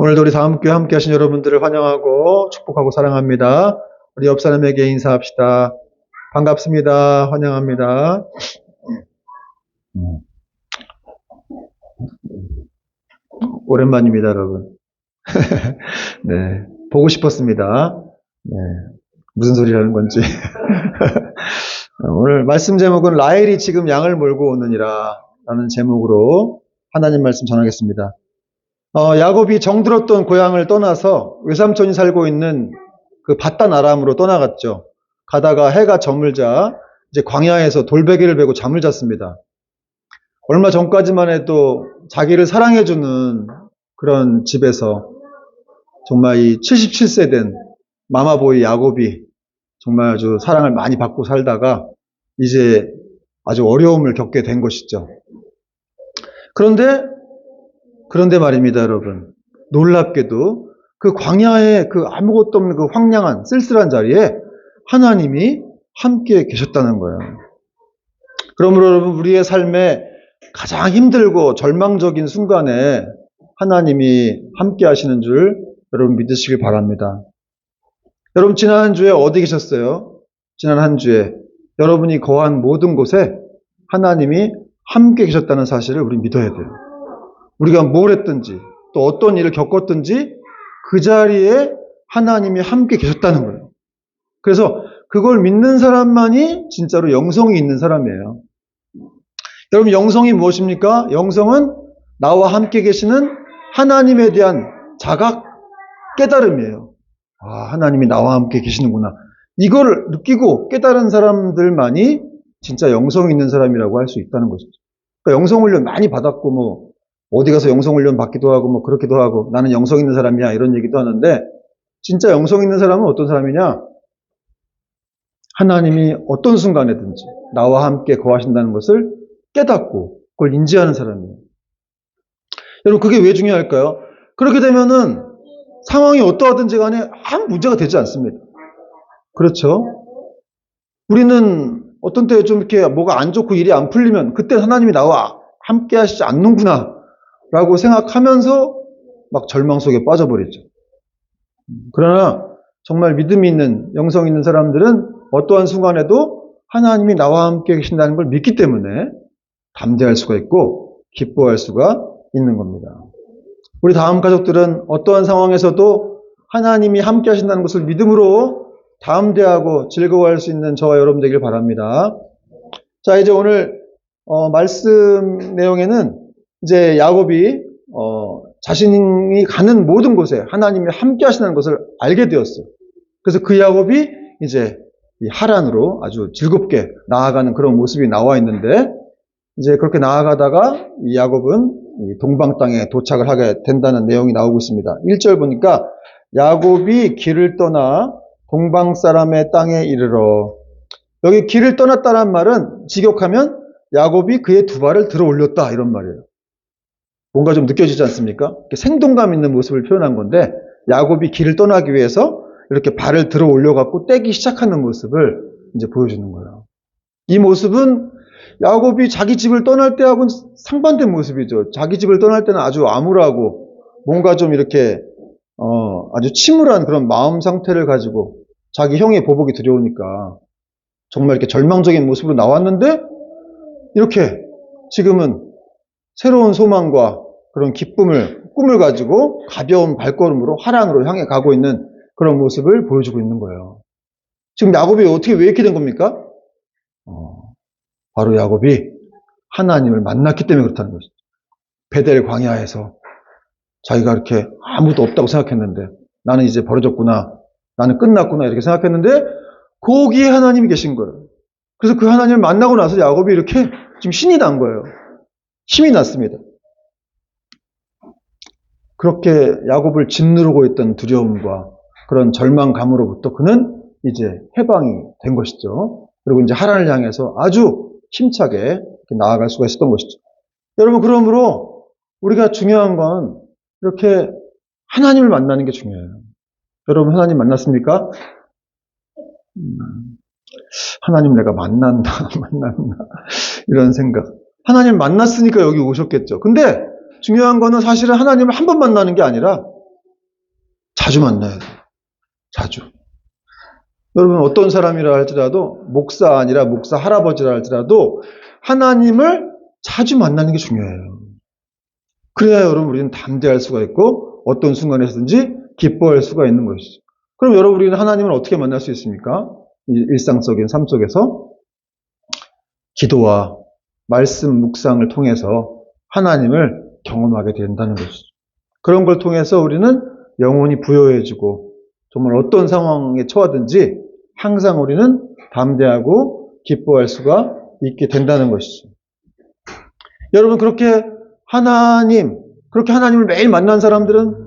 오늘도 우리 다음교회 함께 하신 여러분들을 환영하고 축복하고 사랑합니다. 우리 옆 사람에게 인사합시다. 반갑습니다. 환영합니다. 오랜만입니다, 여러분. 네, 보고 싶었습니다. 네, 무슨 소리라는 건지. 오늘 말씀 제목은 라헬이 지금 양을 몰고 오느니라 라는 제목으로 하나님 말씀 전하겠습니다. 야곱이 정들었던 고향을 떠나서 외삼촌이 살고 있는 그 밧단 아람으로 떠나갔죠. 가다가 해가 저물자 이제 광야에서 돌베개를 베고 잠을 잤습니다. 얼마 전까지만 해도 자기를 사랑해주는 그런 집에서 정말 이 77세 된 마마보이 야곱이 정말 아주 사랑을 많이 받고 살다가 이제 아주 어려움을 겪게 된 것이죠. 그런데 말입니다, 여러분. 놀랍게도 그 광야에 그 아무것도 없는 그 황량한 쓸쓸한 자리에 하나님이 함께 계셨다는 거예요. 그러므로 여러분, 우리의 삶에 가장 힘들고 절망적인 순간에 하나님이 함께 하시는 줄 여러분 믿으시길 바랍니다. 여러분, 지난 한 주에 어디 계셨어요? 지난 한 주에 여러분이 거한 모든 곳에 하나님이 함께 계셨다는 사실을 우리 믿어야 돼요. 우리가 뭘 했든지 또 어떤 일을 겪었든지 그 자리에 하나님이 함께 계셨다는 거예요. 그래서 그걸 믿는 사람만이 진짜로 영성이 있는 사람이에요. 여러분, 영성이 무엇입니까? 영성은 나와 함께 계시는 하나님에 대한 자각, 깨달음이에요. 아, 하나님이 나와 함께 계시는구나. 이걸 느끼고 깨달은 사람들만이 진짜 영성이 있는 사람이라고 할 수 있다는 것이죠. 그러니까 영성훈련 많이 받았고 어디 가서 영성훈련 받기도 하고 그렇기도 하고 나는 영성 있는 사람이야 이런 얘기도 하는데, 진짜 영성 있는 사람은 어떤 사람이냐? 하나님이 어떤 순간에든지 나와 함께 거하신다는 것을 깨닫고 그걸 인지하는 사람이에요. 여러분, 그게 왜 중요할까요? 그렇게 되면은 상황이 어떠하든지 간에 아무 문제가 되지 않습니다. 그렇죠? 우리는 어떤 때 좀 이렇게 뭐가 안 좋고 일이 안 풀리면 그때 하나님이 나와 함께 하시지 않는구나 라고 생각하면서 막 절망 속에 빠져버리죠. 그러나 정말 믿음이 있는, 영성 있는 사람들은 어떠한 순간에도 하나님이 나와 함께 계신다는 걸 믿기 때문에 담대할 수가 있고 기뻐할 수가 있는 겁니다. 우리 다음 가족들은 어떠한 상황에서도 하나님이 함께 하신다는 것을 믿음으로 담대하고 즐거워할 수 있는 저와 여러분 되길 바랍니다. 자, 이제 오늘 말씀 내용에는 이제 야곱이 자신이 가는 모든 곳에 하나님이 함께 하시는 것을 알게 되었어요. 그래서 그 야곱이 이제 이 하란으로 아주 즐겁게 나아가는 그런 모습이 나와 있는데, 이제 그렇게 나아가다가 이 야곱은 이 동방 땅에 도착을 하게 된다는 내용이 나오고 있습니다. 1절 보니까 야곱이 길을 떠나 동방 사람의 땅에 이르러, 여기 길을 떠났다는 말은 직역하면 야곱이 그의 두 발을 들어 올렸다 이런 말이에요. 뭔가 좀 느껴지지 않습니까? 생동감 있는 모습을 표현한 건데, 야곱이 길을 떠나기 위해서 이렇게 발을 들어 올려갖고 떼기 시작하는 모습을 이제 보여주는 거예요. 이 모습은 야곱이 자기 집을 떠날 때하고는 상반된 모습이죠. 자기 집을 떠날 때는 아주 암울하고 뭔가 좀 이렇게 아주 침울한 그런 마음 상태를 가지고 자기 형의 보복이 두려우니까 정말 이렇게 절망적인 모습으로 나왔는데, 이렇게 지금은 새로운 소망과 그런 꿈을 가지고 가벼운 발걸음으로 하란으로 향해 가고 있는 그런 모습을 보여주고 있는 거예요. 지금 야곱이 어떻게 왜 이렇게 된 겁니까? 바로 야곱이 하나님을 만났기 때문에 그렇다는 것이죠. 베델 광야에서 자기가 이렇게 아무것도 없다고 생각했는데, 나는 이제 버려졌구나, 나는 끝났구나 이렇게 생각했는데 거기에 하나님이 계신 거예요. 그래서 그 하나님을 만나고 나서 야곱이 이렇게 지금 신이 난 거예요. 힘이 났습니다. 그렇게 야곱을 짓누르고 있던 두려움과 그런 절망감으로부터 그는 이제 해방이 된 것이죠. 그리고 이제 하란을 향해서 아주 힘차게 나아갈 수가 있었던 것이죠. 여러분, 그러므로 우리가 중요한 건 이렇게 하나님을 만나는 게 중요해요. 여러분, 하나님 만났습니까? 하나님 내가 만났나 이런 생각. 하나님 만났으니까 여기 오셨겠죠. 근데 중요한 거는 사실은 하나님을 한 번 만나는 게 아니라 자주 만나야 돼요. 자주. 여러분 어떤 사람이라 할지라도 목사 아니라 목사 할아버지라 할지라도 하나님을 자주 만나는 게 중요해요. 그래야 여러분 우리는 담대할 수가 있고 어떤 순간에서든지 기뻐할 수가 있는 것이죠. 그럼 여러분 우리는 하나님을 어떻게 만날 수 있습니까? 일상적인 삶 속에서 기도와 말씀 묵상을 통해서 하나님을 경험하게 된다는 것이죠. 그런 걸 통해서 우리는 영혼이 부여해지고 정말 어떤 상황에 처하든지 항상 우리는 담대하고 기뻐할 수가 있게 된다는 것이죠. 여러분 그렇게 하나님을 매일 만난 사람들은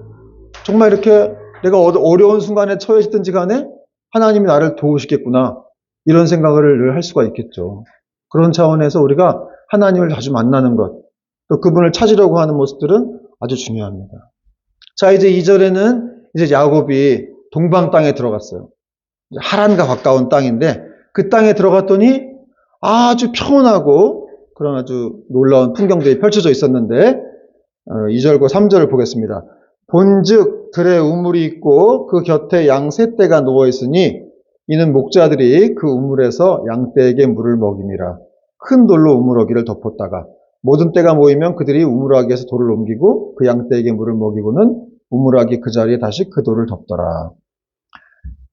정말 이렇게 내가 어려운 순간에 처해지든지 간에 하나님이 나를 도우시겠구나 이런 생각을 늘 할 수가 있겠죠. 그런 차원에서 우리가 하나님을 자주 만나는 것, 또 그분을 찾으려고 하는 모습들은 아주 중요합니다. 자, 이제 2절에는 이제 야곱이 동방 땅에 들어갔어요. 하란과 가까운 땅인데 그 땅에 들어갔더니 아주 평온하고 그런 아주 놀라운 풍경들이 펼쳐져 있었는데 2절과 3절을 보겠습니다. 본즉 들에 우물이 있고 그 곁에 양 세 떼가 누워 있으니 이는 목자들이 그 우물에서 양떼에게 물을 먹임이라. 큰 돌로 우물어기를 덮었다가 모든 떼가 모이면 그들이 우물아기에서 돌을 옮기고 그 양떼에게 물을 먹이고는 우물아기 그 자리에 다시 그 돌을 덮더라.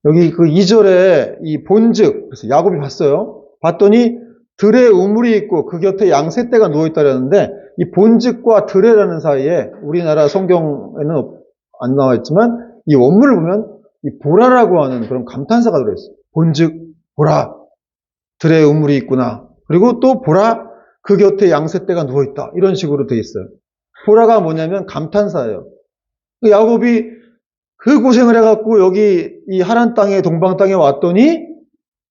여기 그 2절에 이 본즉, 그래서 야곱이 봤어요. 봤더니 들에 우물이 있고 그 곁에 양 세 떼가 누워있다라는데 이 본즉과 들에라는 사이에 우리나라 성경에는 안 나와 있지만 이 원문을 보면 이 보라라고 하는 그런 감탄사가 들어있어요. 본즉, 보라, 들에 우물이 있구나. 그리고 또 보라, 그 곁에 양 세 떼가 누워있다. 이런 식으로 되어 있어요. 보라가 뭐냐면 감탄사예요. 야곱이 그 고생을 해갖고 여기 이 하란 땅에 동방 땅에 왔더니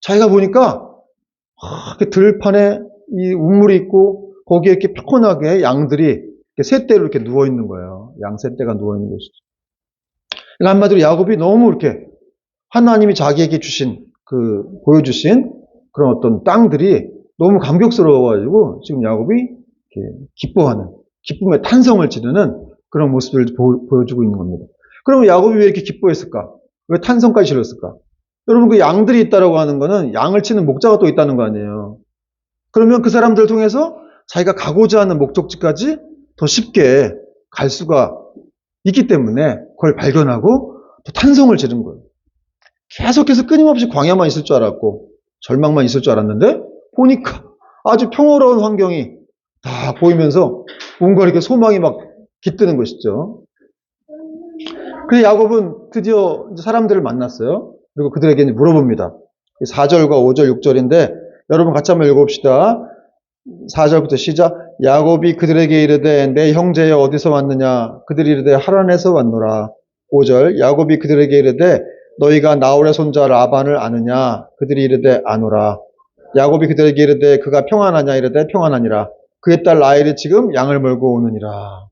자기가 보니까 이렇게 들판에 이 우물이 있고 거기에 이렇게 평온하게 양들이 세 떼로 이렇게 누워 있는 거예요. 양 세 떼가 누워 있는 것이죠. 그러니까 한마디로 야곱이 너무 이렇게 하나님이 자기에게 보여주신 그런 어떤 땅들이 너무 감격스러워가지고 지금 야곱이 이렇게 기뻐하는, 기쁨의 탄성을 지르는 그런 모습을 보여주고 있는 겁니다. 그러면 야곱이 왜 이렇게 기뻐했을까? 왜 탄성까지 질렀을까? 여러분 그 양들이 있다라고 하는 거는 양을 치는 목자가 또 있다는 거 아니에요. 그러면 그 사람들을 통해서 자기가 가고자 하는 목적지까지 더 쉽게 갈 수가 있기 때문에 그걸 발견하고 또 탄성을 지른 거예요. 계속해서 끊임없이 광야만 있을 줄 알았고 절망만 있을 줄 알았는데 보니까 아주 평화로운 환경이 다 보이면서 뭔가 이렇게 소망이 막 깃드는 것이죠. 그래서 야곱은 드디어 사람들을 만났어요. 그리고 그들에게 물어봅니다. 4절과 5절, 6절인데 여러분 같이 한번 읽어봅시다. 4절부터 시작. 야곱이 그들에게 이르되 내 형제여 어디서 왔느냐? 그들이 이르되 하란에서 왔노라. 5절. 야곱이 그들에게 이르되 너희가 나홀의 손자 라반을 아느냐? 그들이 이르되 아노라. 야곱이 그들에게 이르되 그가 평안하냐? 이르되 평안하니라. 그의 딸 라헬이 지금 양을 몰고 오느니라.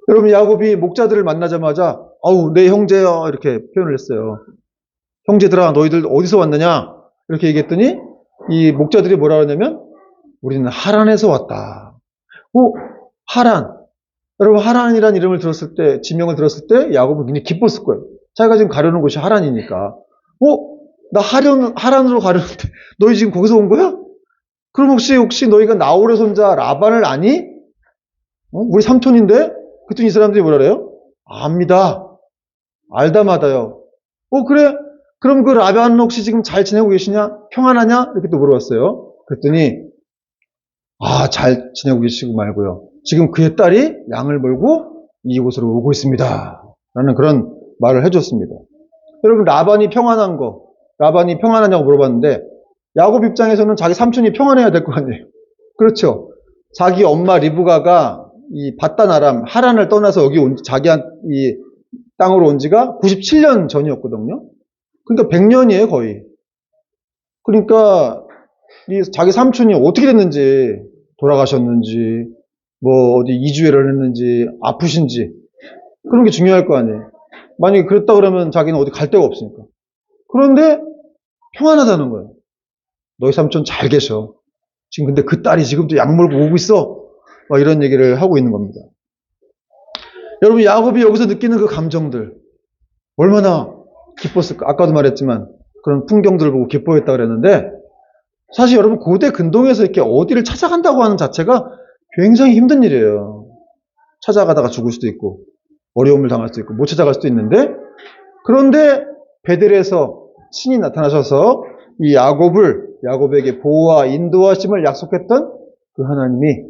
여러분 야곱이 목자들을 만나자마자 아우 내 형제여 이렇게 표현을 했어요. 형제들아 너희들 어디서 왔느냐? 이렇게 얘기했더니 이 목자들이 뭐라 그러냐면 우리는 하란에서 왔다. 하란. 여러분 하란이라는 이름을 들었을 때, 지명을 들었을 때 야곱은 굉장히 기뻤을 거예요. 자기가 지금 가려는 곳이 하란이니까. 나 하란으로 가려는데 너희 지금 거기서 온 거야? 그럼 혹시 너희가 나홀의 손자 라반을 아니? 우리 삼촌인데? 그랬더니 이 사람들이 뭐라 그래요? 압니다. 알다마다요. 그래? 그럼 그 라반은 혹시 지금 잘 지내고 계시냐? 평안하냐? 이렇게 또 물어봤어요. 그랬더니 잘 지내고 계시고 말고요. 지금 그의 딸이 양을 몰고 이곳으로 오고 있습니다. 라는 그런 말을 해줬습니다. 여러분 라반이 평안하냐고 물어봤는데 야곱 입장에서는 자기 삼촌이 평안해야 될 거 아니에요. 그렇죠. 자기 엄마 리브가가 이 바단 아람 하란을 떠나서 여기 자기 이 땅으로 온 지가 97년 전이었거든요. 그러니까 100년이에요 거의. 그러니까 자기 삼촌이 어떻게 됐는지, 돌아가셨는지, 어디 이주회를 했는지, 아프신지 그런 게 중요할 거 아니에요. 만약에 그랬다 그러면 자기는 어디 갈 데가 없으니까. 그런데 평안하다는 거예요. 너희 삼촌 잘 계셔. 지금 근데 그 딸이 지금도 양 몰고 오고 있어. 이런 얘기를 하고 있는 겁니다. 여러분 야곱이 여기서 느끼는 그 감정들, 얼마나 기뻤을까. 아까도 말했지만 그런 풍경들을 보고 기뻐했다 그랬는데 사실 여러분 고대 근동에서 이렇게 어디를 찾아간다고 하는 자체가 굉장히 힘든 일이에요. 찾아가다가 죽을 수도 있고 어려움을 당할 수도 있고 못 찾아갈 수도 있는데 그런데 베델에서 신이 나타나셔서 이 야곱에게 보호와 인도하심을 약속했던 그 하나님이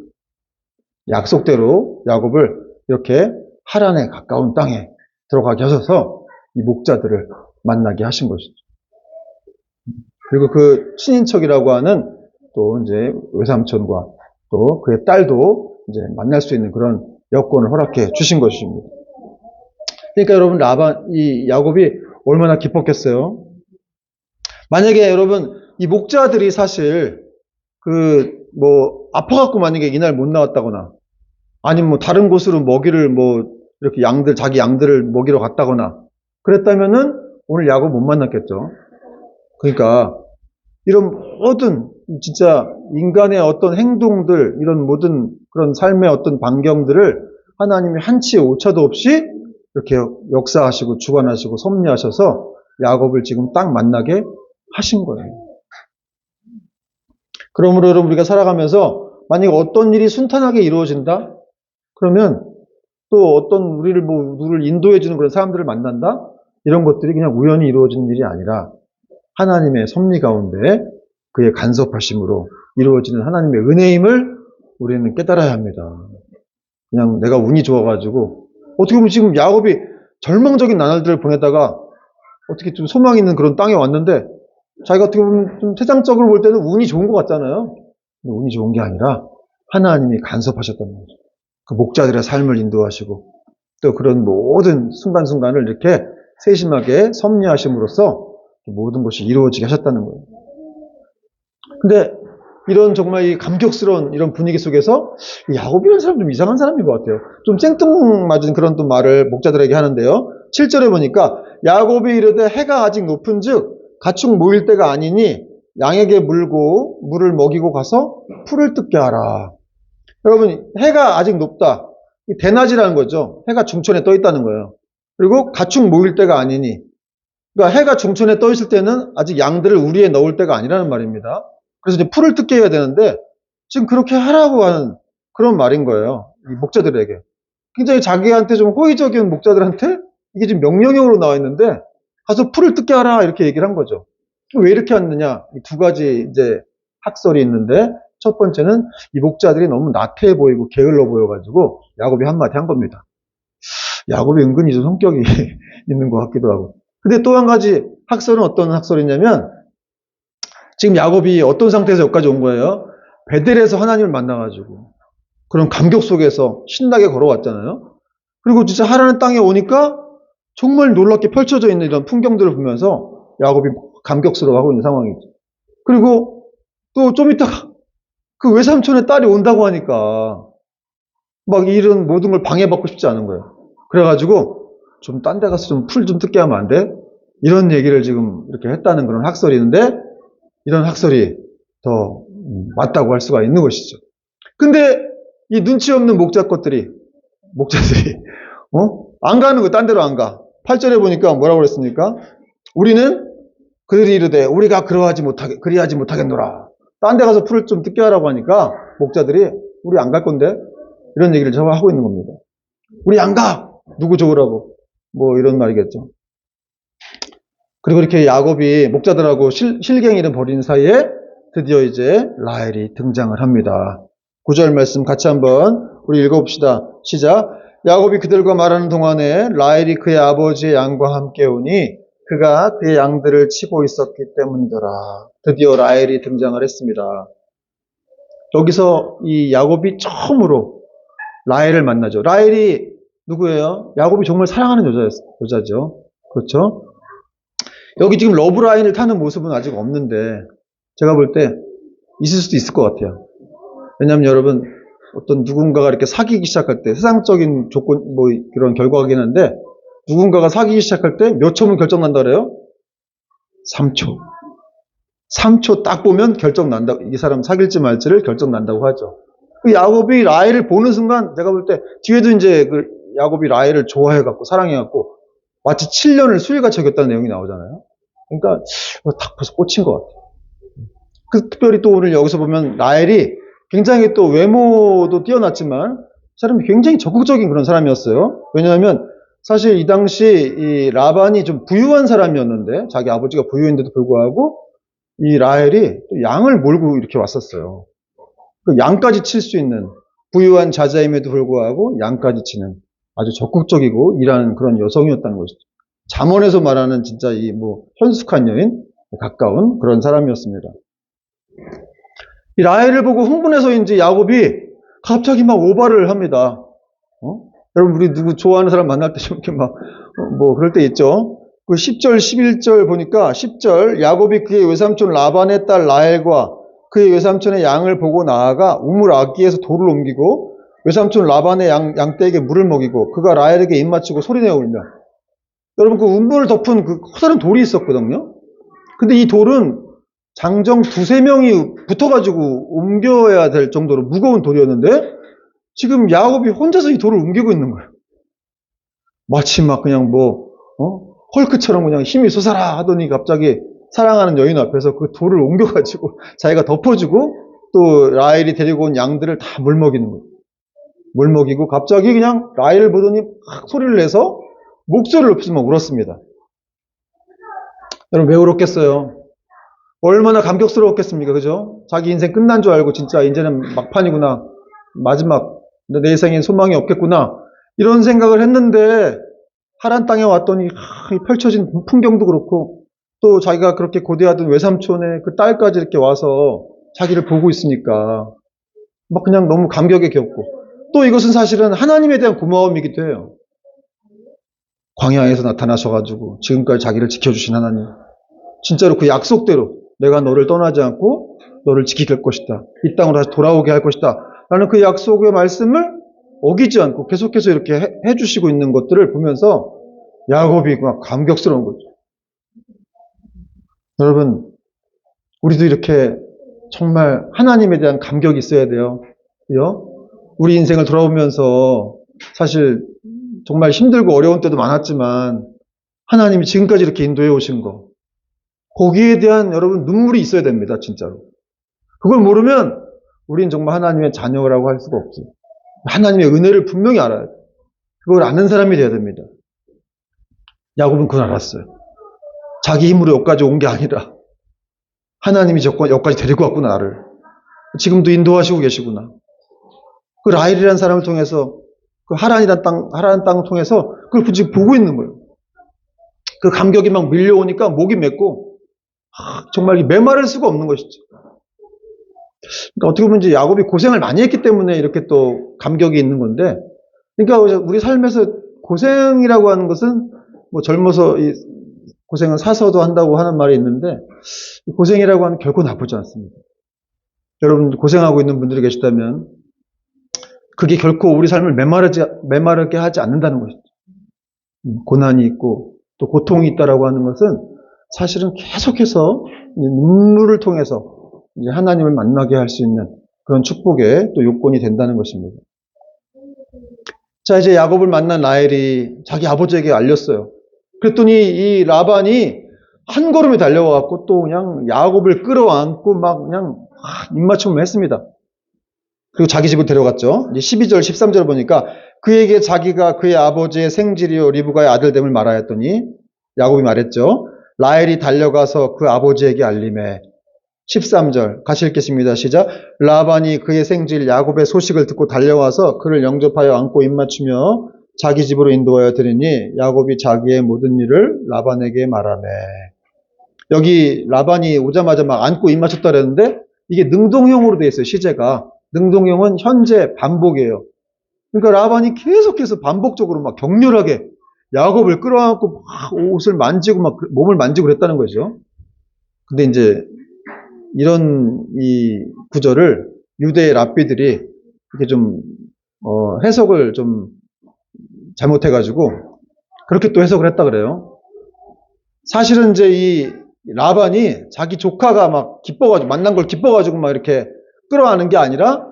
약속대로 야곱을 이렇게 하란에 가까운 땅에 들어가게 하셔서 이 목자들을 만나게 하신 것이죠. 그리고 그 친인척이라고 하는 또 이제 외삼촌과 또 그의 딸도 이제 만날 수 있는 그런 여건을 허락해 주신 것입니다. 그러니까 여러분 이 야곱이 얼마나 기뻤겠어요. 만약에 여러분 이 목자들이 사실 아파갖고 만약에 이날 못 나왔다거나 아니면 뭐 다른 곳으로 먹이를 이렇게 자기 양들을 먹이러 갔다거나 그랬다면은 오늘 야곱 못 만났겠죠. 그러니까 이런 모든 진짜 인간의 어떤 행동들 이런 모든 그런 삶의 어떤 반경들을 하나님이 한치 오차도 없이 이렇게 역사하시고 주관하시고 섭리하셔서 야곱을 지금 딱 만나게 하신 거예요. 그러므로 여러분 우리가 살아가면서 만약에 어떤 일이 순탄하게 이루어진다? 그러면 또 어떤 누구를 인도해주는 그런 사람들을 만난다? 이런 것들이 그냥 우연히 이루어진 일이 아니라 하나님의 섭리 가운데 그의 간섭하심으로 이루어지는 하나님의 은혜임을 우리는 깨달아야 합니다. 그냥 내가 운이 좋아가지고 어떻게 보면 지금 야곱이 절망적인 나날들을 보내다가 어떻게 좀 소망 있는 그런 땅에 왔는데 자기가 어떻게 보면 좀 세상적으로 볼 때는 운이 좋은 것 같잖아요. 근데 운이 좋은 게 아니라 하나님이 간섭하셨다는 거죠. 그 목자들의 삶을 인도하시고 또 그런 모든 순간순간을 이렇게 세심하게 섭리하심으로써 모든 것이 이루어지게 하셨다는 거예요. 근데 이런 정말 이 감격스러운 이런 분위기 속에서 야곱이라는 사람 좀 이상한 사람인 것 같아요. 좀 생뚱맞은 그런 또 말을 목자들에게 하는데요. 7절에 보니까 야곱이 이르되 해가 아직 높은즉 가축 모일 때가 아니니 양에게 물을 먹이고 가서 풀을 뜯게 하라. 여러분 해가 아직 높다. 대낮이라는 거죠. 해가 중천에 떠 있다는 거예요. 그리고 가축 모일 때가 아니니 그러니까 해가 중천에 떠 있을 때는 아직 양들을 우리에 넣을 때가 아니라는 말입니다. 그래서 이제 풀을 뜯게 해야 되는데 지금 그렇게 하라고 하는 그런 말인 거예요. 이 목자들에게. 굉장히 자기한테 좀 호의적인 목자들한테 이게 지금 명령형으로 나와 있는데 가서 풀을 뜯게 하라 이렇게 얘기를 한 거죠. 왜 이렇게 했느냐? 두 가지 이제 학설이 있는데 첫 번째는 이 목자들이 너무 나태해 보이고 게을러 보여가지고 야곱이 한마디 한 겁니다. 야곱이 은근히 좀 성격이 있는 것 같기도 하고. 근데 또 한 가지 학설은 어떤 학설이냐면 지금 야곱이 어떤 상태에서 여기까지 온 거예요? 베델에서 하나님을 만나가지고 그런 감격 속에서 신나게 걸어왔잖아요. 그리고 진짜 하라는 땅에 오니까 정말 놀랍게 펼쳐져 있는 이런 풍경들을 보면서 야곱이 감격스러워하고 있는 상황이죠. 그리고 또 좀 이따가 그 외삼촌의 딸이 온다고 하니까 막 이런 모든 걸 방해받고 싶지 않은 거예요. 그래가지고 좀 딴 데 가서 좀 풀 좀 뜯게 하면 안 돼? 이런 얘기를 지금 이렇게 했다는 그런 학설이 있는데 이런 학설이 더 맞다고 할 수가 있는 것이죠. 근데 이 눈치 없는 목자들이 안 가는 거예요. 딴 데로 안 가. 8절에 보니까 뭐라고 그랬습니까? 우리는 그들이 이르되 우리가 그리하지 못하겠노라. 딴 데 가서 풀을 좀 뜯게 하라고 하니까 목자들이 우리 안 갈 건데 이런 얘기를 저와 하고 있는 겁니다. 우리 안 가. 누구 좋으라고. 뭐 이런 말이겠죠. 그리고 이렇게 야곱이 목자들하고 실갱이를 벌이는 사이에 드디어 이제 라헬이 등장을 합니다. 9절 말씀 같이 한번 우리 읽어봅시다. 시작. 야곱이 그들과 말하는 동안에 라헬이 그의 아버지의 양과 함께 오니 그가 그의 양들을 치고 있었기 때문이더라. 드디어 라헬이 등장을 했습니다. 여기서 이 야곱이 처음으로 라헬을 만나죠. 라헬이 누구예요? 야곱이 정말 사랑하는 여자죠. 그렇죠? 여기 지금 러브라인을 타는 모습은 아직 없는데 제가 볼 때 있을 수도 있을 것 같아요. 왜냐하면 여러분 어떤 누군가가 이렇게 사귀기 시작할 때 세상적인 조건 그런 결과긴 한데 누군가가 사귀기 시작할 때 몇 초면 결정난다 그래요? 3초. 3초 딱 보면 결정난다. 이 사람 사귈지 말지를 결정난다고 하죠. 그 야곱이 라헬을 보는 순간 내가 볼 때 뒤에도 이제 그 야곱이 라헬을 좋아해갖고 사랑해갖고 마치 7년을 수일같이 여겼다는 내용이 나오잖아요. 그러니까 딱 벌써 꽂힌 것 같아요. 특별히 또 오늘 여기서 보면 라헬이 굉장히 또 외모도 뛰어났지만 사람이 굉장히 적극적인 그런 사람이었어요. 왜냐하면 사실 이 당시 이 라반이 좀 부유한 사람이었는데 자기 아버지가 부유인데도 불구하고 이 라헬이 또 양을 몰고 이렇게 왔었어요. 그 양까지 칠 수 있는 부유한 자자임에도 불구하고 양까지 치는 아주 적극적이고 일하는 그런 여성이었다는 것이죠. 잠언에서 말하는 진짜 이 뭐 현숙한 여인 가까운 그런 사람이었습니다. 이 라헬을 보고 흥분해서인지 야곱이 갑자기 막 오바를 합니다. 여러분 우리 누구 좋아하는 사람 만날 때 좀 이렇게 막 뭐 그럴 때 있죠. 그 10절 11절 보니까 10절 야곱이 그의 외삼촌 라반의 딸 라헬과 그의 외삼촌의 양을 보고 나아가 우물 아기에서 돌을 옮기고 외삼촌 라반의 양떼에게 물을 먹이고 그가 라헬에게 입맞추고 소리내어 울며. 여러분 그 우물을 덮은 그 커다란 돌이 있었거든요. 근데 이 돌은 장정 두세 명이 붙어가지고 옮겨야 될 정도로 무거운 돌이었는데 지금 야곱이 혼자서 이 돌을 옮기고 있는 거예요. 마치 막 그냥 헐크처럼 그냥 힘이 솟아라 하더니 갑자기 사랑하는 여인 앞에서 그 돌을 옮겨가지고 자기가 덮어주고 또 라헬이 데리고 온 양들을 다 물먹이는 거예요. 물먹이고 갑자기 그냥 라헬을 보더니 막 소리를 내서 목소리를 높여서 막 울었습니다. 여러분 왜 울었겠어요? 얼마나 감격스러웠겠습니까? 그죠? 자기 인생 끝난 줄 알고 진짜 이제는 막판이구나. 마지막 내 인생엔 소망이 없겠구나. 이런 생각을 했는데 하란 땅에 왔더니 펼쳐진 풍경도 그렇고 또 자기가 그렇게 고대하던 외삼촌의 그 딸까지 이렇게 와서 자기를 보고 있으니까 막 그냥 너무 감격에 겹고 또 이것은 사실은 하나님에 대한 고마움이기도 해요. 광야에서 나타나셔가지고 지금까지 자기를 지켜주신 하나님, 진짜로 그 약속대로 내가 너를 떠나지 않고 너를 지킬 것이다. 이 땅으로 다시 돌아오게 할 것이다. 라는 그 약속의 말씀을 어기지 않고 계속해서 이렇게 해주시고 있는 것들을 보면서 야곱이 막 감격스러운 거죠. 여러분, 우리도 이렇게 정말 하나님에 대한 감격이 있어야 돼요. 우리 인생을 돌아보면서 사실 정말 힘들고 어려운 때도 많았지만 하나님이 지금까지 이렇게 인도해 오신 거, 거기에 대한 여러분 눈물이 있어야 됩니다. 진짜로. 그걸 모르면 우린 정말 하나님의 자녀라고 할 수가 없어요. 하나님의 은혜를 분명히 알아야 돼요. 그걸 아는 사람이 돼야 됩니다. 야곱은 그걸 알았어요. 자기 힘으로 여기까지 온 게 아니라 하나님이 여기까지 데리고 왔구나, 나를. 지금도 인도하시고 계시구나. 그 라헬이라는 사람을 통해서 그 하란이라는 땅을 통해서 그걸 지금 보고 있는 거예요. 그 감격이 막 밀려오니까 목이 맺고 정말 메마를 수가 없는 것이죠. 그러니까 어떻게 보면 이제 야곱이 고생을 많이 했기 때문에 이렇게 또 감격이 있는 건데, 그러니까 우리 삶에서 고생이라고 하는 것은 뭐 젊어서 이 고생은 사서도 한다고 하는 말이 있는데 고생이라고 하는 결코 나쁘지 않습니다. 여러분 고생하고 있는 분들이 계시다면 그게 결코 우리 삶을 메마르게 하지 않는다는 것이죠. 고난이 있고 또 고통이 있다라고 하는 것은 사실은 계속해서 눈물을 통해서 하나님을 만나게 할 수 있는 그런 축복의 또 요건이 된다는 것입니다. 자, 이제 야곱을 만난 라헬이 자기 아버지에게 알렸어요. 그랬더니 이 라반이 한 걸음에 달려와갖고 또 그냥 야곱을 끌어안고 막 그냥 입맞춤을 했습니다. 그리고 자기 집으로 데려갔죠. 12절, 13절 보니까 그에게 자기가 그의 아버지의 생질이요 리브가의 아들됨을 말하였더니 야곱이 말했죠. 라헬이 달려가서 그 아버지에게 알림해. 13절 같이 읽겠습니다. 시작. 라반이 그의 생질 야곱의 소식을 듣고 달려와서 그를 영접하여 안고 입맞추며 자기 집으로 인도하여 드리니 야곱이 자기의 모든 일을 라반에게 말하매. 여기 라반이 오자마자 막 안고 입맞췄다 그랬는데 이게 능동형으로 되어 있어요. 시제가. 능동형은 현재 반복이에요. 그러니까 라반이 계속해서 반복적으로 막 격렬하게 야곱을 끌어안고 막 옷을 만지고 막 몸을 만지고 그랬다는 거죠. 근데 이제 이런 이 구절을 유대의 랍비들이 이렇게 좀 해석을 좀 잘못해가지고 그렇게 또 해석을 했다 그래요. 사실은 이제 이 라반이 자기 조카가 막 기뻐가지고 만난 걸 기뻐가지고 막 이렇게 끌어안은 게 아니라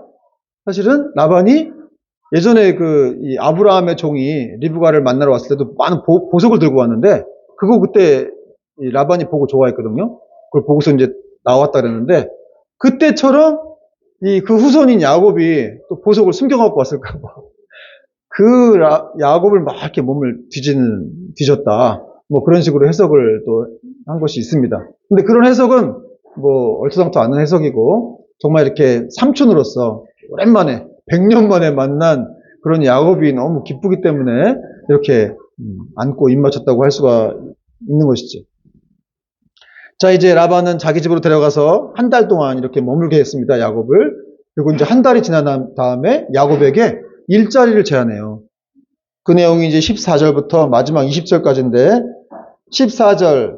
사실은 라반이 예전에 이 아브라함의 종이 리브가를 만나러 왔을 때도 많은 보석을 들고 왔는데, 그거 그때 이 라반이 보고 좋아했거든요. 그걸 보고서 이제 나왔다 그랬는데, 그때처럼 그 후손인 야곱이 또 보석을 숨겨갖고 왔을까봐. 야곱을 막 이렇게 몸을 뒤졌다. 뭐 그런 식으로 해석을 또 한 것이 있습니다. 근데 그런 해석은 뭐 얼토당토 않은 해석이고, 정말 이렇게 삼촌으로서 오랜만에 100년 만에 만난 그런 야곱이 너무 기쁘기 때문에 이렇게 안고 입 맞췄다고 할 수가 있는 것이죠. 자, 이제 라반은 자기 집으로 데려가서 한 달 동안 이렇게 머물게 했습니다, 야곱을. 그리고 이제 한 달이 지난 다음에 야곱에게 일자리를 제안해요. 그 내용이 이제 14절부터 마지막 20절까지인데, 14절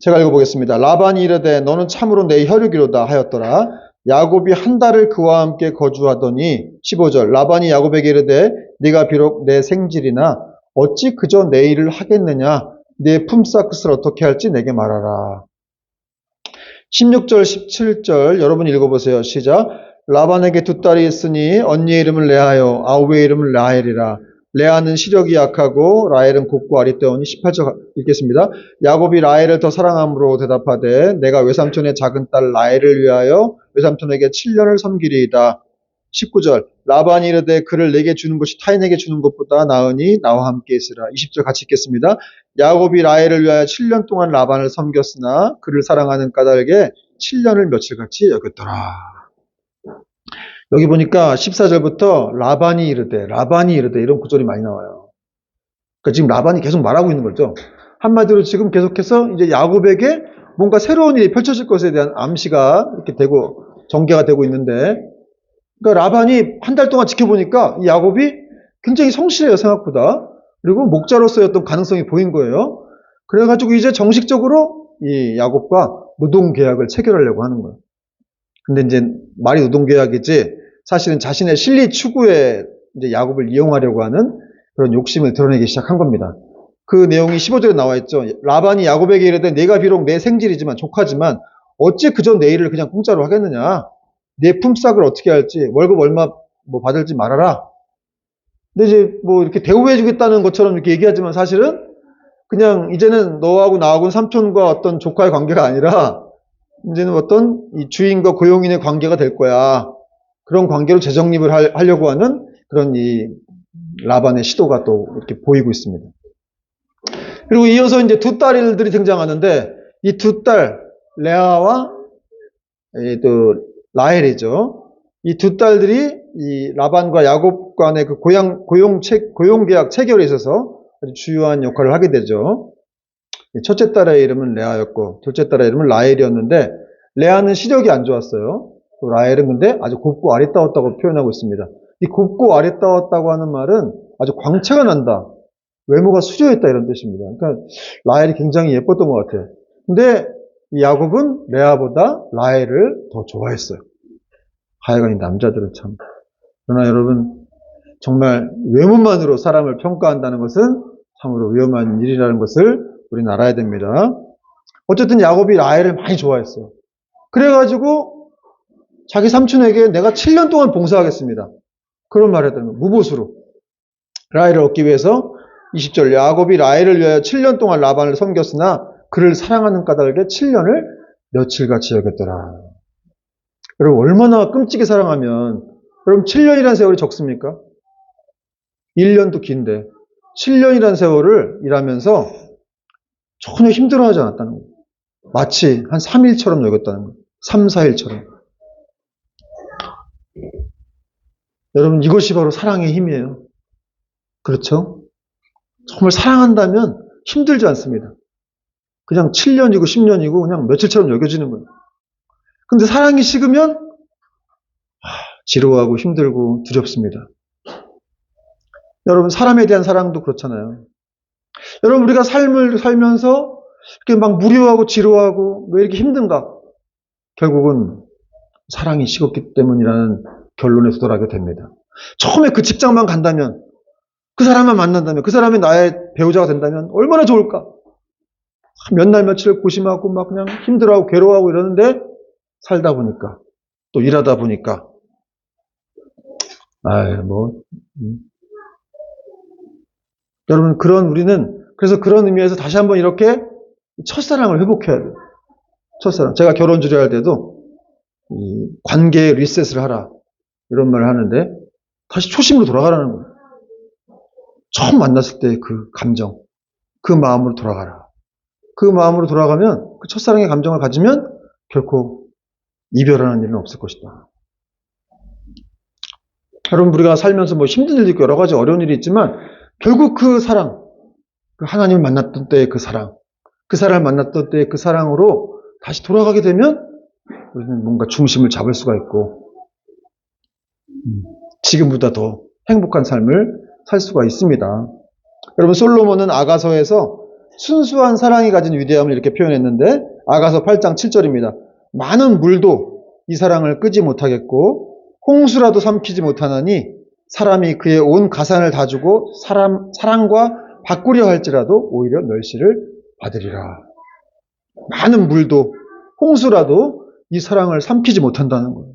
제가 읽어보겠습니다. 라반이 이르되 너는 참으로 내 혈육이로다 하였더라. 야곱이 한 달을 그와 함께 거주하더니, 15절 라반이 야곱에게 이르되 네가 비록 내 생질이나 어찌 그저 내 일을 하겠느냐, 네 품삯 것을 어떻게 할지 내게 말하라. 16절 17절 여러분 읽어보세요. 시작. 라반에게 두 딸이 있으니 언니의 이름을 레아요 아우의 이름을 라헬이라. 레아는 시력이 약하고 라헬은 곱고 아리따우니. 18절 읽겠습니다. 야곱이 라헬을 더 사랑함으로 대답하되 내가 외삼촌의 작은 딸 라헬을 위하여 외삼촌에게 7년을 섬기리이다. 19절 라반이 이르되 그를 내게 주는 것이 타인에게 주는 것보다 나으니 나와 함께 있으라. 20절 같이 읽겠습니다. 야곱이 라헬을 위하여 7년 동안 라반을 섬겼으나 그를 사랑하는 까닭에 7년을 며칠같이 여겼더라. 여기 보니까 14절부터 라반이 이르되 이런 구절이 많이 나와요. 그러니까 지금 라반이 계속 말하고 있는 거죠. 한마디로 지금 계속해서 이제 야곱에게 뭔가 새로운 일이 펼쳐질 것에 대한 암시가 이렇게 되고 전개가 되고 있는데, 그러니까 라반이 한 달 동안 지켜보니까 이 야곱이 굉장히 성실해요, 생각보다. 그리고 목자로서의 어떤 가능성이 보인 거예요. 그래가지고 이제 정식적으로 이 야곱과 노동계약을 체결하려고 하는 거예요. 근데 이제 말이 노동계약이지 사실은 자신의 실리 추구에 이제 야곱을 이용하려고 하는 그런 욕심을 드러내기 시작한 겁니다. 그 내용이 15절에 나와 있죠. 라반이 야곱에게 이르되 내가 비록 내 생질이지만 조카지만 어찌 그저 내 일을 그냥 공짜로 하겠느냐. 내 품삯을 어떻게 할지, 월급 얼마 뭐 받을지 말아라. 근데 이제 뭐 이렇게 대우해 주겠다는 것처럼 이렇게 얘기하지만 사실은 그냥 이제는 너하고 나하고는 삼촌과 어떤 조카의 관계가 아니라 이제는 어떤 이 주인과 고용인의 관계가 될 거야. 그런 관계로 재정립을 하려고 하는 그런 이 라반의 시도가 또 이렇게 보이고 있습니다. 그리고 이어서 이제 두 딸들이 등장하는데, 이 두 딸, 레아와 또 라헬이죠. 이 두 딸들이 이 라반과 야곱 간의 그 고용계약 체결에 있어서 아주 주요한 역할을 하게 되죠. 첫째 딸의 이름은 레아였고, 둘째 딸의 이름은 라헬이었는데, 레아는 시력이 안 좋았어요. 또 라헬은 근데 아주 곱고 아리따웠다고 표현하고 있습니다. 이 곱고 아리따웠다고 하는 말은 아주 광채가 난다, 외모가 수려했다, 이런 뜻입니다. 그러니까 라헬이 굉장히 예뻤던 것 같아요. 근데 이 야곱은 레아보다 라헬을 더 좋아했어요. 하여간 이 남자들은 참. 그러나 여러분, 정말 외모만으로 사람을 평가한다는 것은 참으로 위험한 일이라는 것을 우리는 알아야 됩니다. 어쨌든 야곱이 라헬을 많이 좋아했어요. 그래가지고 자기 삼촌에게 내가 7년 동안 봉사하겠습니다, 그런 말을 했다는 거예요. 무보수로 라헬을 얻기 위해서. 20절 야곱이 라헬을 위하여 7년 동안 라반을 섬겼으나 그를 사랑하는 까닭에 7년을 며칠같이 여겼더라. 여러분, 얼마나 끔찍이 사랑하면, 여러분 7년이라는 세월이 적습니까? 1년도 긴데 7년이라는 세월을 일하면서 전혀 힘들어하지 않았다는 거예요. 마치 한 3일처럼 여겼다는 거예요. 3, 4일처럼. 여러분, 이것이 바로 사랑의 힘이에요. 그렇죠? 정말 사랑한다면 힘들지 않습니다. 그냥 7년이고 10년이고 그냥 며칠처럼 여겨지는 거예요. 근데 사랑이 식으면 지루하고 힘들고 두렵습니다. 여러분, 사람에 대한 사랑도 그렇잖아요. 여러분, 우리가 삶을 살면서 이렇게 막 무료하고 지루하고 왜 이렇게 힘든가? 결국은 사랑이 식었기 때문이라는 결론에 도달하게 됩니다. 처음에 그 직장만 간다면, 그 사람만 만난다면, 그 사람이 나의 배우자가 된다면 얼마나 좋을까? 몇 날 며칠 고심하고 막 그냥 힘들어하고 괴로워하고 이러는데, 살다 보니까, 또 일하다 보니까 음. 여러분, 그래서 그런 의미에서 다시 한번 이렇게 첫사랑을 회복해야 돼요. 첫사랑. 제가 결혼 주례할 때도 이 관계의 리셋을 하라. 이런 말을 하는데 다시 초심으로 돌아가라는 거예요. 처음 만났을 때 그 감정, 그 마음으로 돌아가라. 그 마음으로 돌아가면 그 첫사랑의 감정을 가지면 결코 이별하는 일은 없을 것이다. 여러분, 우리가 살면서 뭐 힘든 일도 있고 여러 가지 어려운 일이 있지만 결국 그 사랑, 그 하나님을 만났던 때의 그 사랑, 그 사람을 만났던 때의 그 사랑으로 다시 돌아가게 되면 우리는 뭔가 중심을 잡을 수가 있고 지금보다 더 행복한 삶을 살 수가 있습니다. 여러분, 솔로몬은 아가서에서 순수한 사랑이 가진 위대함을 이렇게 표현했는데 아가서 8장 7절입니다. 많은 물도 이 사랑을 끄지 못하겠고 홍수라도 삼키지 못하나니 사람이 그의 온 가산을 다 주고 사랑과 바꾸려 할지라도 오히려 멸시를 받으리라. 많은 물도 홍수라도 이 사랑을 삼키지 못한다는 거예요.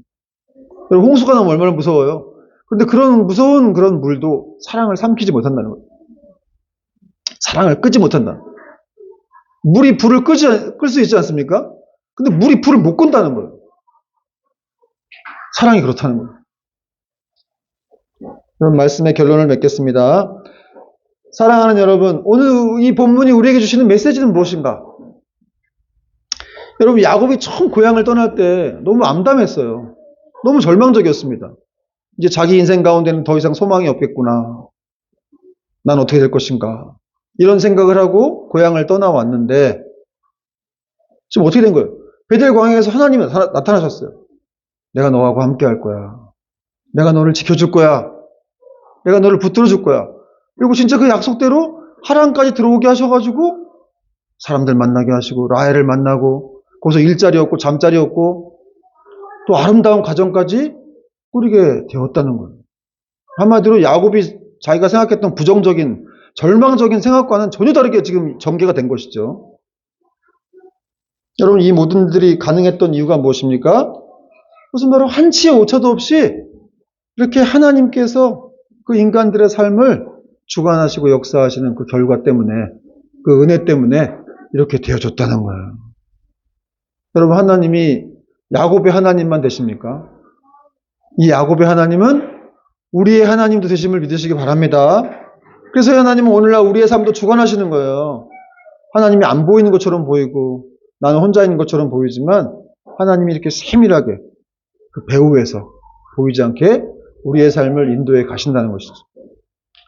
여러분, 홍수가 나면 얼마나 무서워요. 그런데 그런 무서운 그런 물도 사랑을 삼키지 못한다는 거예요. 사랑을 끄지 못한다. 물이 불을 끌 수 있지 않습니까? 근데 물이 불을 못 끈다는 거예요. 사랑이 그렇다는 거예요. 그럼 말씀의 결론을 맺겠습니다. 사랑하는 여러분, 오늘 이 본문이 우리에게 주시는 메시지는 무엇인가? 여러분, 야곱이 처음 고향을 떠날 때 너무 암담했어요. 너무 절망적이었습니다. 이제 자기 인생 가운데는 더 이상 소망이 없겠구나. 난 어떻게 될 것인가. 이런 생각을 하고 고향을 떠나왔는데 지금 어떻게 된 거예요? 베델 광야에서 하나님이 나타나셨어요. 내가 너하고 함께 할 거야. 내가 너를 지켜줄 거야. 내가 너를 붙들어 줄 거야. 그리고 진짜 그 약속대로 하란까지 들어오게 하셔가지고 사람들 만나게 하시고 라헬을 만나고 거기서 일자리 없고 잠자리 없고 또 아름다운 가정까지 꾸리게 되었다는 거예요. 한마디로 야곱이 자기가 생각했던 부정적인 절망적인 생각과는 전혀 다르게 지금 전개가 된 것이죠. 여러분, 이 모든 일들이 가능했던 이유가 무엇입니까? 무슨 바로 한치의 오차도 없이 이렇게 하나님께서 그 인간들의 삶을 주관하시고 역사하시는 그 결과 때문에, 그 은혜 때문에 이렇게 되어졌다는 거예요. 여러분, 하나님이 야곱의 하나님만 되십니까? 이 야곱의 하나님은 우리의 하나님도 되심을 믿으시기 바랍니다. 그래서 하나님은 오늘날 우리의 삶도 주관하시는 거예요. 하나님이 안 보이는 것처럼 보이고 나는 혼자 있는 것처럼 보이지만 하나님이 이렇게 세밀하게 그 배후에서 보이지 않게 우리의 삶을 인도해 가신다는 것이죠.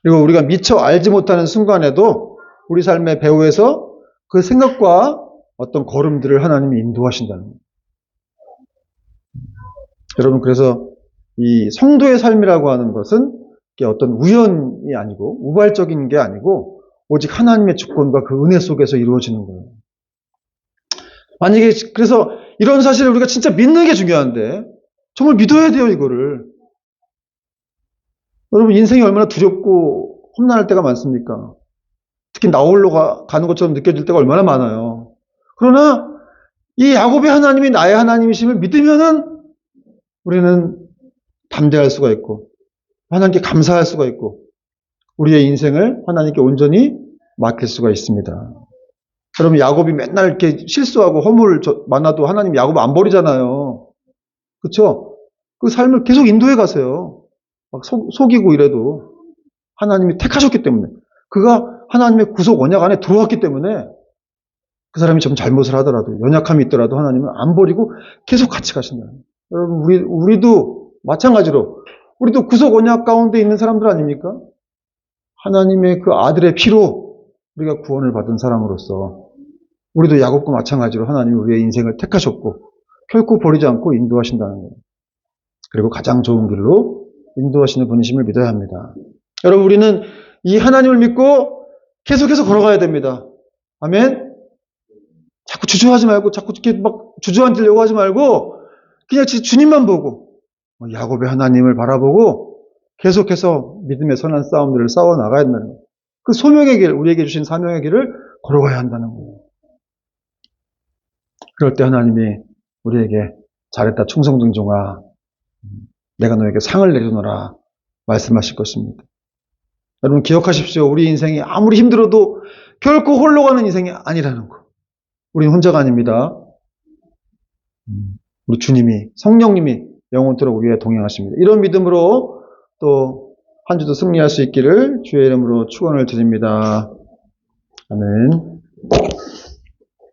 그리고 우리가 미처 알지 못하는 순간에도 우리 삶의 배후에서 그 생각과 어떤 걸음들을 하나님이 인도하신다는 거예요. 여러분, 그래서 이 성도의 삶이라고 하는 것은 어떤 우연이 아니고 우발적인 게 아니고 오직 하나님의 주권과 그 은혜 속에서 이루어지는 거예요. 만약에 그래서 이런 사실을 우리가 진짜 믿는 게 중요한데 정말 믿어야 돼요, 이거를. 여러분, 인생이 얼마나 두렵고 험난할 때가 많습니까? 특히 나홀로 가는 것처럼 느껴질 때가 얼마나 많아요. 그러나 이 야곱의 하나님이 나의 하나님이심을 믿으면은 우리는 담대할 수가 있고 하나님께 감사할 수가 있고 우리의 인생을 하나님께 온전히 맡길 수가 있습니다. 여러분, 야곱이 맨날 이렇게 실수하고 허물을 만나도 하나님 야곱 안 버리잖아요. 그렇죠? 그 삶을 계속 인도해 가세요. 막 속이고 이래도 하나님이 택하셨기 때문에 그가 하나님의 구속 언약 안에 들어왔기 때문에 그 사람이 좀 잘못을 하더라도 연약함이 있더라도 하나님은 안 버리고 계속 같이 가신다. 여러분, 우리도 마찬가지로 우리도 구속 언약 가운데 있는 사람들 아닙니까? 하나님의 그 아들의 피로 우리가 구원을 받은 사람으로서 우리도 야곱과 마찬가지로 하나님이 우리의 인생을 택하셨고 결코 버리지 않고 인도하신다는 거예요. 그리고 가장 좋은 길로 인도하시는 분이심을 믿어야 합니다. 여러분, 우리는 이 하나님을 믿고 계속해서 걸어가야 됩니다. 아멘? 자꾸 주저하지 말고 자꾸 이렇게 막 주저앉으려고 하지 말고 그냥 주님만 보고 야곱의 하나님을 바라보고 계속해서 믿음의 선한 싸움들을 싸워 나가야 된다는 거예요. 그 소명의 길, 우리에게 주신 사명의 길을 걸어가야 한다는 거예요. 그럴 때 하나님이 우리에게 잘했다 충성된 종아, 내가 너에게 상을 내주노라 말씀하실 것입니다. 여러분 기억하십시오. 우리 인생이 아무리 힘들어도 결코 홀로 가는 인생이 아니라는 거. 우리는 혼자가 아닙니다. 우리 주님이, 성령님이 영원토록 위에 동행하십니다. 이런 믿음으로 또 한 주도 승리할 수 있기를 주의 이름으로 축원을 드립니다. 아멘.